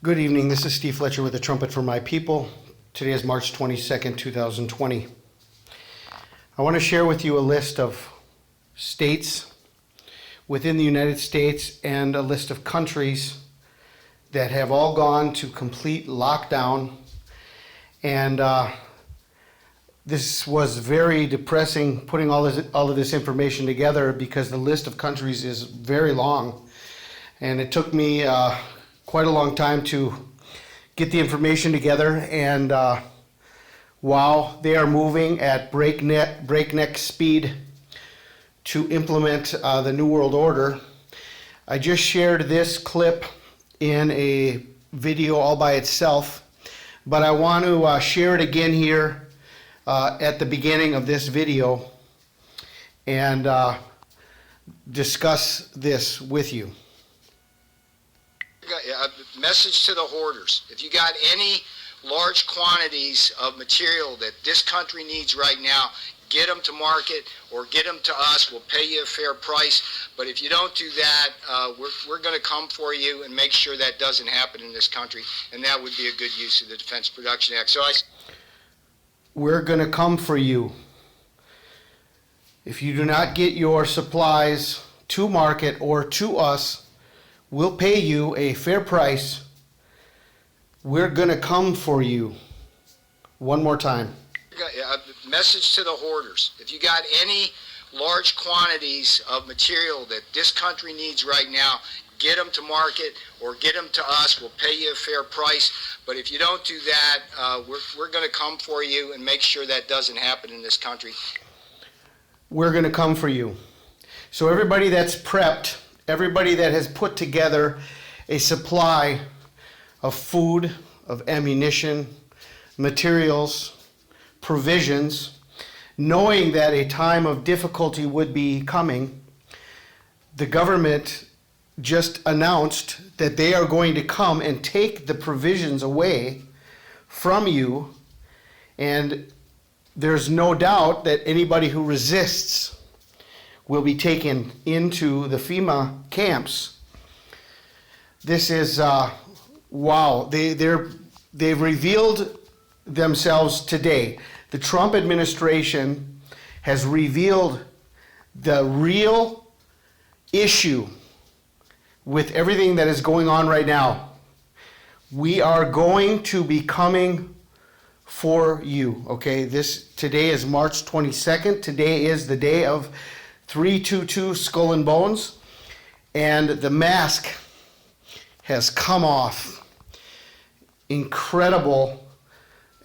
Good evening, this is Steve Fletcher with the Trumpet for My People. Today is March 22nd, 2020. I want to share with you a list of states within the United States and a list of countries that have all gone to complete lockdown. And this was very depressing putting all of this information together because the list of countries is very long. And it took me quite a long time to get the information together, and wow, they are moving at breakneck speed to implement the New World Order. I just shared this clip in a video all by itself, but I want to share it again here at the beginning of this video and discuss this with you. A message to the hoarders: if you got any large quantities of material that this country needs right now, get them to market or get them to us. We'll pay you a fair price. But if you don't do that, we're going to come for you and make sure that doesn't happen in this country. And that would be a good use of the Defense Production Act. We're going to come for you. If you do not get your supplies to market or to us, we'll pay you a fair price. We're going to come for you. One more time. A message to the hoarders: if you got any large quantities of material that this country needs right now, get them to market or get them to us. We'll pay you a fair price. But if you don't do that, we're going to come for you and make sure that doesn't happen in this country. We're going to come for you. So everybody that's prepped, everybody that has put together a supply of food, of ammunition, materials, provisions, knowing that a time of difficulty would be coming, the government just announced that they are going to come and take the provisions away from you, and there's no doubt that anybody who resists will be taken into the FEMA camps. This is, wow, they've revealed themselves today. The Trump administration has revealed the real issue with everything that is going on right now. We are going to be coming for you, okay? Today is March 22nd. Today is the day of 322 Skull and Bones, and the mask has come off. Incredible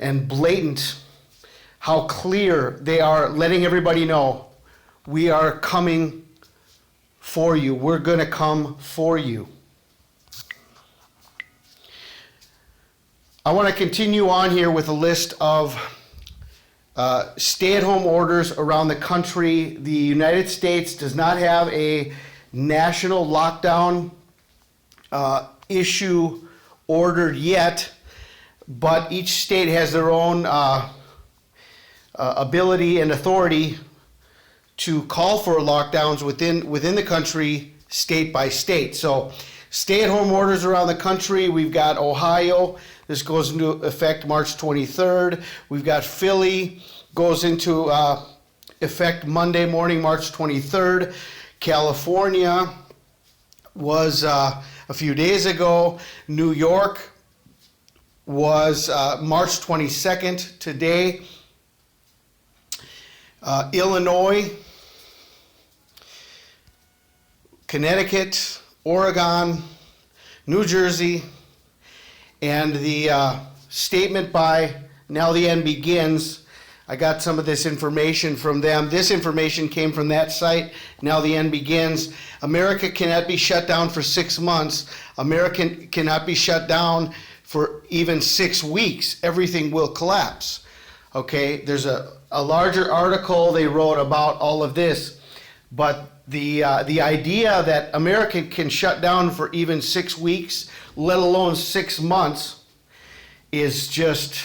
and blatant how clear they are letting everybody know we are coming for you. We're going to come for you. I want to continue on here with a list of stay-at-home orders around the country. The United States does not have a national lockdown issue ordered yet, but each state has their own ability and authority to call for lockdowns within the country, state by state. So stay-at-home orders around the country. We've got Ohio. This goes into effect March 23rd. We've got Philly, goes into effect Monday morning, March 23rd. California was a few days ago. New York was March 22nd today. Illinois, Connecticut, Oregon, New Jersey, and the statement by Now the End Begins. I got some of this information from them. This information came from that site, Now the End Begins. America cannot be shut down for 6 months. America cannot be shut down for even 6 weeks. Everything will collapse. Okay, there's a larger article they wrote about all of this, but the idea that America can shut down for even 6 weeks, let alone 6 months, is just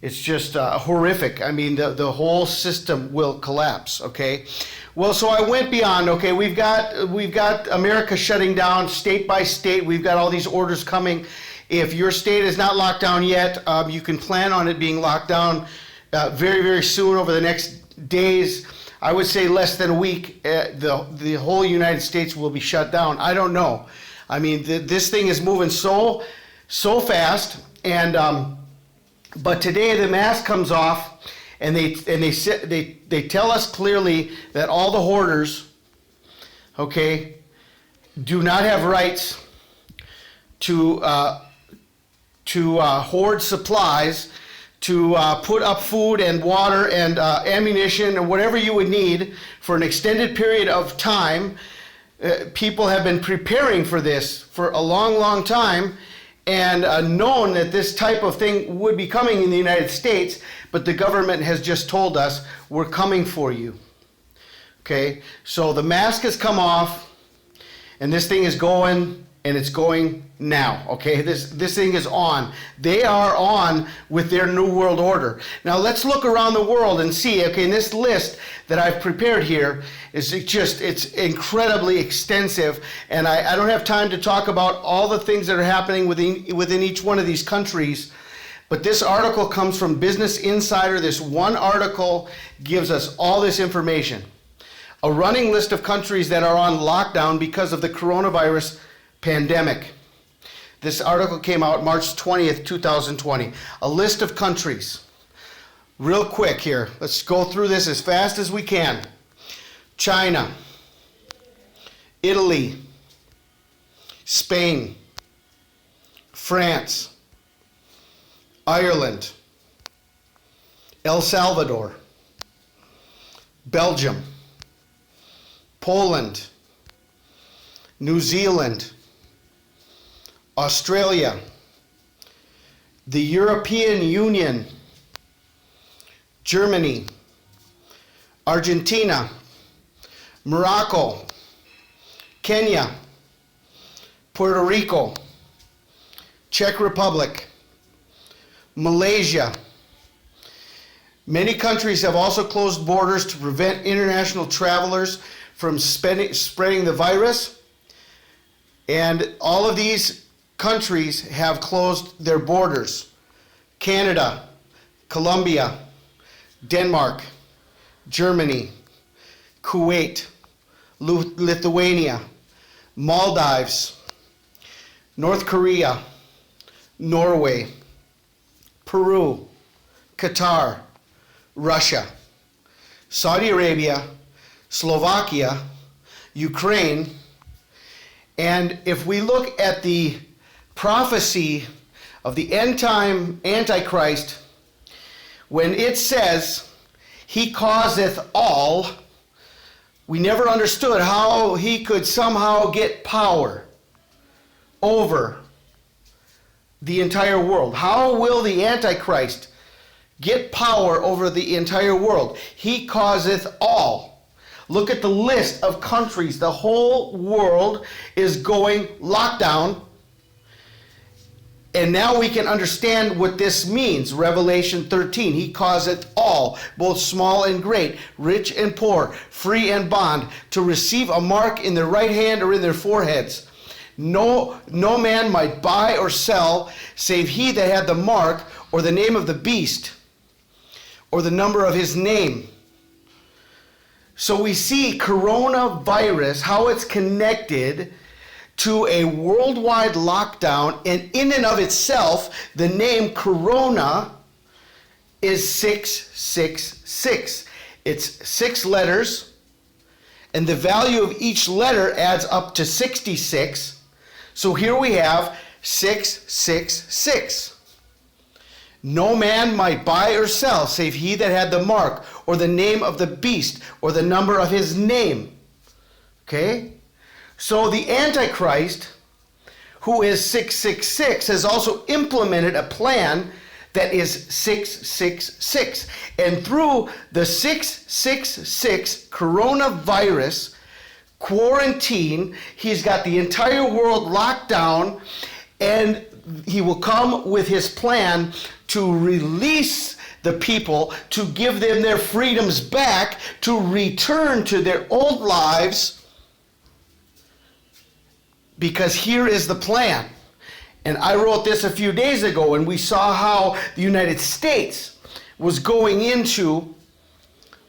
It's just horrific. I mean, the whole system will collapse, okay? Well, so I went beyond, okay? We've got America shutting down state by state. We've got all these orders coming. If your state is not locked down yet, you can plan on it being locked down very, very soon over the next days. I would say less than a week, the whole United States will be shut down. I don't know. I mean, this thing is moving so fast, and but today the mask comes off, and they tell us clearly that all the hoarders, okay, do not have rights to hoard supplies, to put up food and water and ammunition and whatever you would need for an extended period of time. People have been preparing for this for a long, long time, and known that this type of thing would be coming in the United States, but the government has just told us, we're coming for you. Okay, so the mask has come off, and this thing is going, and it's going now. Okay, this thing is on. They are on with their new world order. Now let's look around the world and see. Okay, in this list that I've prepared here is it's incredibly extensive, and I don't have time to talk about all the things that are happening within each one of these countries. But this article comes from Business Insider. This one article gives us all this information. A running list of countries that are on lockdown because of the coronavirus pandemic. This article came out March 20th, 2020. A list of countries. Real quick here. Let's go through this as fast as we can. China, Italy, Spain, France, Ireland, El Salvador, Belgium, Poland, New Zealand, Australia, the European Union, Germany, Argentina, Morocco, Kenya, Puerto Rico, Czech Republic, Malaysia. Many countries have also closed borders to prevent international travelers from spreading the virus. And all of these countries have closed their borders. Canada, Colombia, Denmark, Germany, Kuwait, Lithuania, Maldives, North Korea, Norway, Peru, Qatar, Russia, Saudi Arabia, Slovakia, Ukraine. And if we look at the prophecy of the end time Antichrist, when it says, he causeth all, we never understood how he could somehow get power over the entire world. How will the Antichrist get power over the entire world? He causeth all. Look at the list of countries. The whole world is going lockdown. And now we can understand what this means. Revelation 13. He causeth all, both small and great, rich and poor, free and bond, to receive a mark in their right hand or in their foreheads. No man might buy or sell, save he that had the mark, or the name of the beast, or the number of his name. So we see coronavirus, how it's connected to a worldwide lockdown, and in and of itself, the name corona is 666. It's 6 letters, and the value of each letter adds up to 66. So here we have 666. No man might buy or sell, save he that had the mark, or the name of the beast, or the number of his name. Okay? So the Antichrist, who is 666, has also implemented a plan that is 666. And through the 666 coronavirus quarantine, he's got the entire world locked down, and he will come with his plan to release the people, to give them their freedoms back, to return to their old lives. Because here is the plan. And I wrote this a few days ago, and we saw how the United States was going into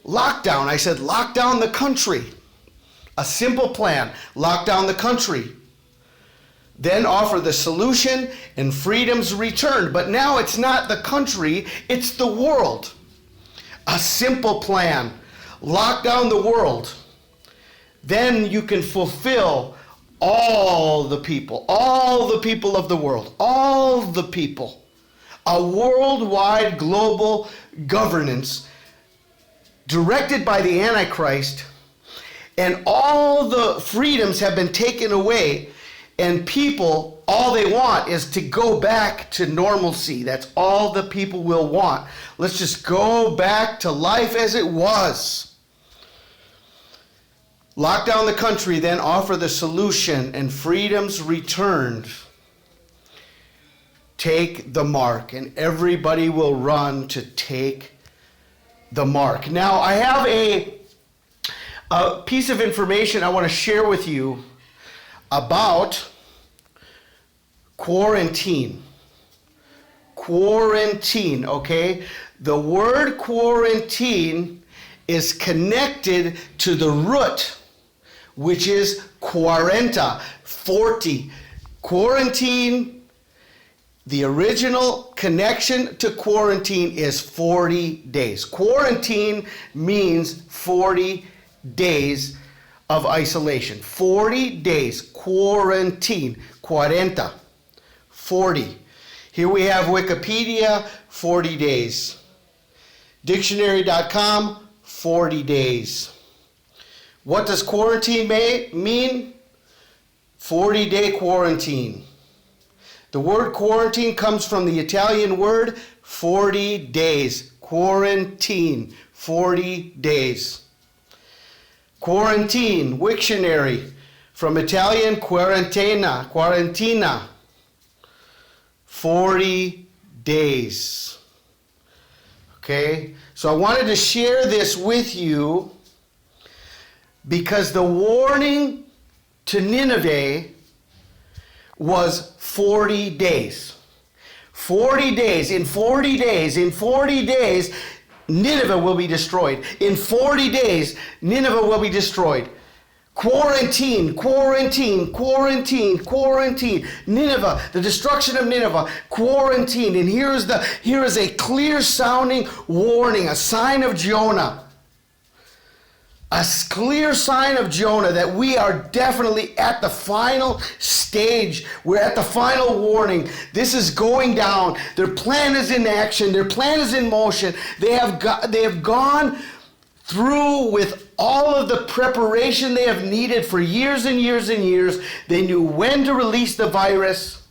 lockdown. I said, lock down the country. A simple plan. Lock down the country. Then offer the solution and freedoms returned. But now it's not the country, it's the world. A simple plan. Lock down the world. Then you can fulfill all the people of the world, all the people. A worldwide global governance directed by the Antichrist, and all the freedoms have been taken away, and people, all they want is to go back to normalcy. That's all the people will want. Let's just go back to life as it was. Lock down the country, then offer the solution, and freedoms returned. Take the mark, and everybody will run to take the mark. Now, I have a piece of information I want to share with you about quarantine. Quarantine, okay? The word quarantine is connected to the root, which is 40. Quarantine, the original connection to quarantine is 40 days. Quarantine means 40 days of isolation. 40 days, quarantine, 40. Here we have Wikipedia, 40 days. Dictionary.com, 40 days. What does quarantine mean? 40-day quarantine. The word quarantine comes from the Italian word 40 days. Quarantine, 40 days. Quarantine, Wiktionary, from Italian quarantina, 40 days. Okay, so I wanted to share this with you because the warning to Nineveh was 40 days. 40 days. In 40 days, Nineveh will be destroyed. In 40 days, Nineveh will be destroyed. Quarantine. Nineveh, the destruction of Nineveh, quarantine. And here is a clear sounding warning, a sign of Jonah. A clear sign of Jonah that we are definitely at the final stage. We're at the final warning. This is going down. Their plan is in action. Their plan is in motion. They have gone through with all of the preparation they have needed for years and years and years. They knew when to release the virus.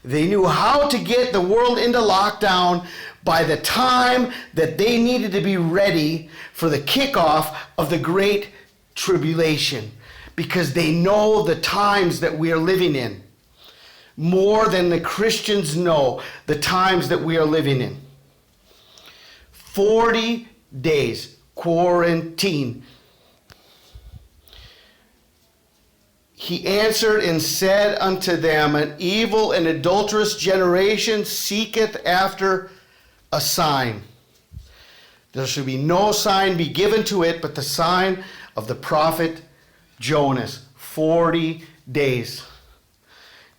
They knew how to get the world into lockdown by the time that they needed to be ready for the kickoff of the Great Tribulation, because they know the times that we are living in more than the Christians know the times that we are living in. 40 days quarantine. He answered and said unto them, an evil and adulterous generation seeketh after a sign. There shall be no sign be given to it but the sign of the prophet Jonas. 40 days.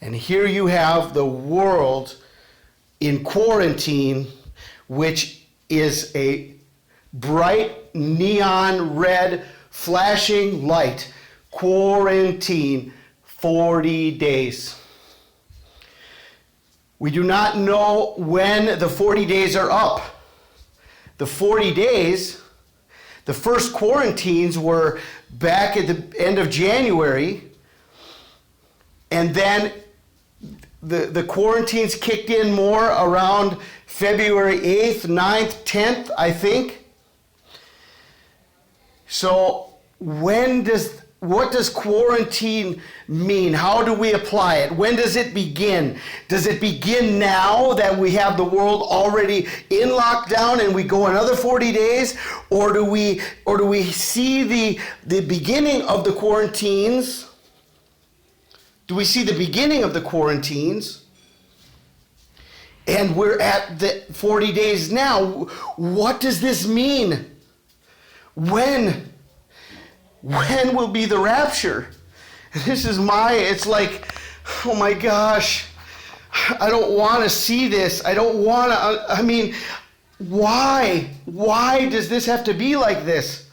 And here you have the world in quarantine, which is a bright neon red flashing light. Quarantine, 40 days. We do not know when the 40 days are up. The 40 days, the first quarantines were back at the end of January, and then the quarantines kicked in more around February 8th, 9th, 10th, I think. So when does what does quarantine mean? How do we apply it? When does it begin? Does it begin now that we have the world already in lockdown and we go another 40 days? Or do we see the beginning of the quarantines? Do we see the beginning of the quarantines? And we're at the 40 days now. What does this mean? When will be the rapture? It's like, oh my gosh, I don't want to see this. I don't want to, why? Why does this have to be like this?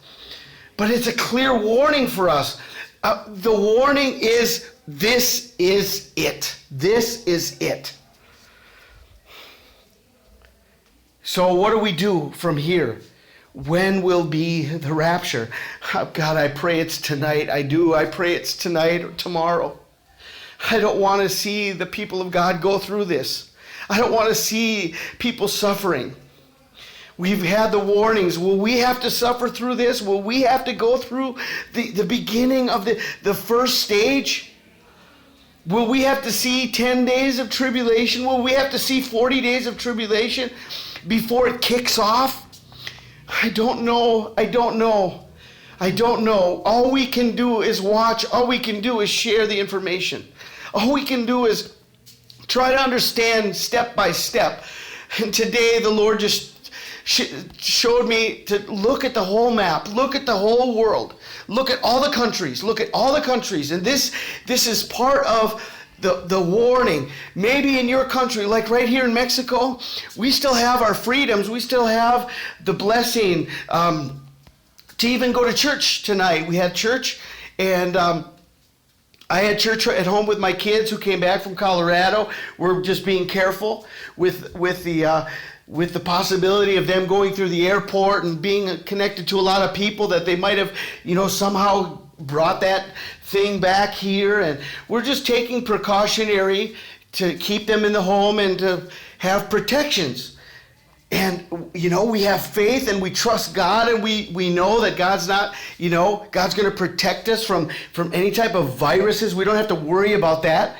But it's a clear warning for us. The warning is, this is it. This is it. So what do we do from here? When will be the rapture? Oh, God, I pray it's tonight. I do. I pray it's tonight or tomorrow. I don't want to see the people of God go through this. I don't want to see people suffering. We've had the warnings. Will we have to suffer through this? Will we have to go through the beginning of the first stage? Will we have to see 10 days of tribulation? Will we have to see 40 days of tribulation before it kicks off? I don't know. All we can do is watch. All we can do is share the information. All we can do is try to understand step by step. And today the Lord just showed me to look at the whole map, look at the whole world, look at all the countries, And this is part of the warning. Maybe in your country, like right here in Mexico, we still have our freedoms. We still have the blessing to even go to church tonight. We had church, and I had church at home with my kids who came back from Colorado. We're just being careful with the possibility of them going through the airport and being connected to a lot of people that they might have, somehow brought that thing back here. And we're just taking precautionary to keep them in the home and to have protections. And, we have faith and we trust God, and we know that God's not, God's going to protect us from any type of viruses. We don't have to worry about that.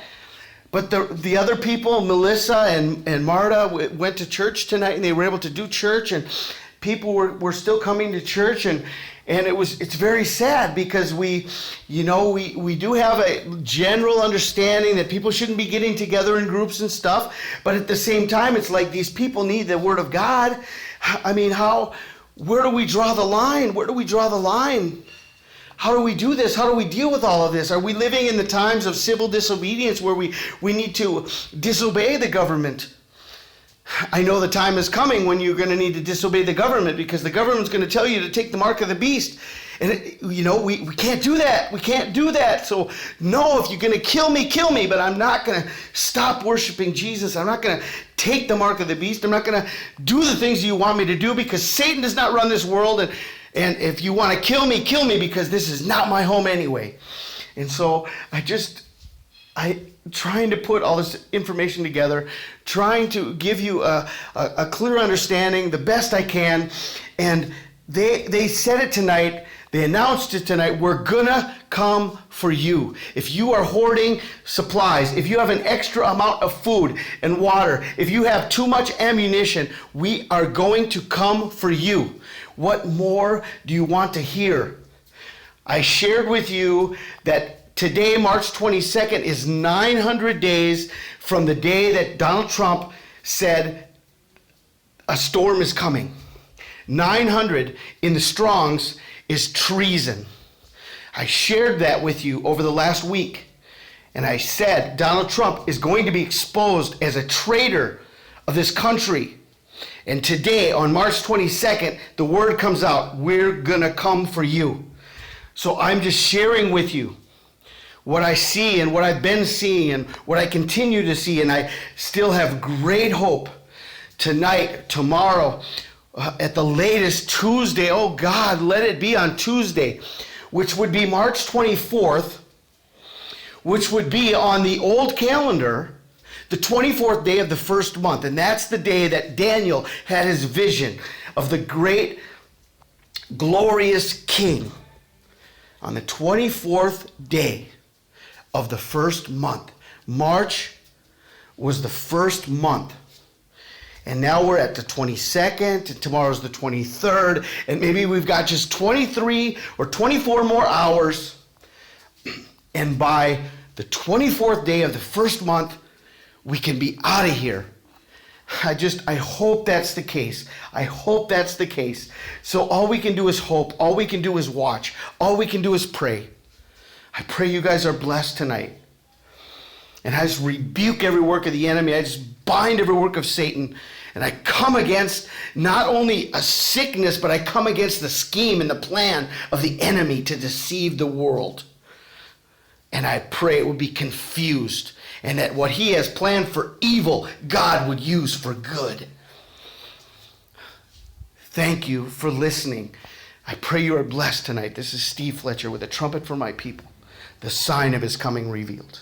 But the other people, Melissa and Marta, went to church tonight, and they were able to do church, and people were still coming to church, and it's very sad because we do have a general understanding that people shouldn't be getting together in groups and stuff, but at the same time, it's like these people need the Word of God. Where do we draw the line? Where do we draw the line? How do we do this? How do we deal with all of this? Are we living in the times of civil disobedience where we need to disobey the government? I know the time is coming when you're going to need to disobey the government, because the government's going to tell you to take the mark of the beast. And, we can't do that. We can't do that. So, no, if you're going to kill me, but I'm not going to stop worshiping Jesus. I'm not going to take the mark of the beast. I'm not going to do the things you want me to do, because Satan does not run this world. And if you want to kill me, because this is not my home anyway. And so I trying to put all this information together, trying to give you a clear understanding the best I can. And they said it tonight. They announced it tonight. We're gonna come for you. If you are hoarding supplies, if you have an extra amount of food and water, if you have too much ammunition, we are going to come for you. What more do you want to hear? I shared with you that today, March 22nd, is 900 days from the day that Donald Trump said a storm is coming. 900 in the Strongs is treason. I shared that with you over the last week. And I said Donald Trump is going to be exposed as a traitor of this country. And today, on March 22nd, the word comes out, we're going to come for you. So I'm just sharing with you what I see and what I've been seeing and what I continue to see. And I still have great hope tonight, tomorrow, at the latest Tuesday. Oh God, let it be on Tuesday, which would be March 24th, which would be on the old calendar, the 24th day of the first month. And that's the day that Daniel had his vision of the great, glorious king On the 24th day of the first month. March was the first month. And now we're at the 22nd, and tomorrow's the 23rd, and maybe we've got just 23 or 24 more hours. And by the 24th day of the first month, we can be out of here. I hope that's the case. I hope that's the case. So all we can do is hope. All we can do is watch. All we can do is pray. I pray you guys are blessed tonight. And I just rebuke every work of the enemy. I just bind every work of Satan. And I come against not only a sickness, but I come against the scheme and the plan of the enemy to deceive the world. And I pray it would be confused, and that what he has planned for evil, God would use for good. Thank you for listening. I pray you are blessed tonight. This is Steve Fletcher with a trumpet for my people, the sign of his coming revealed.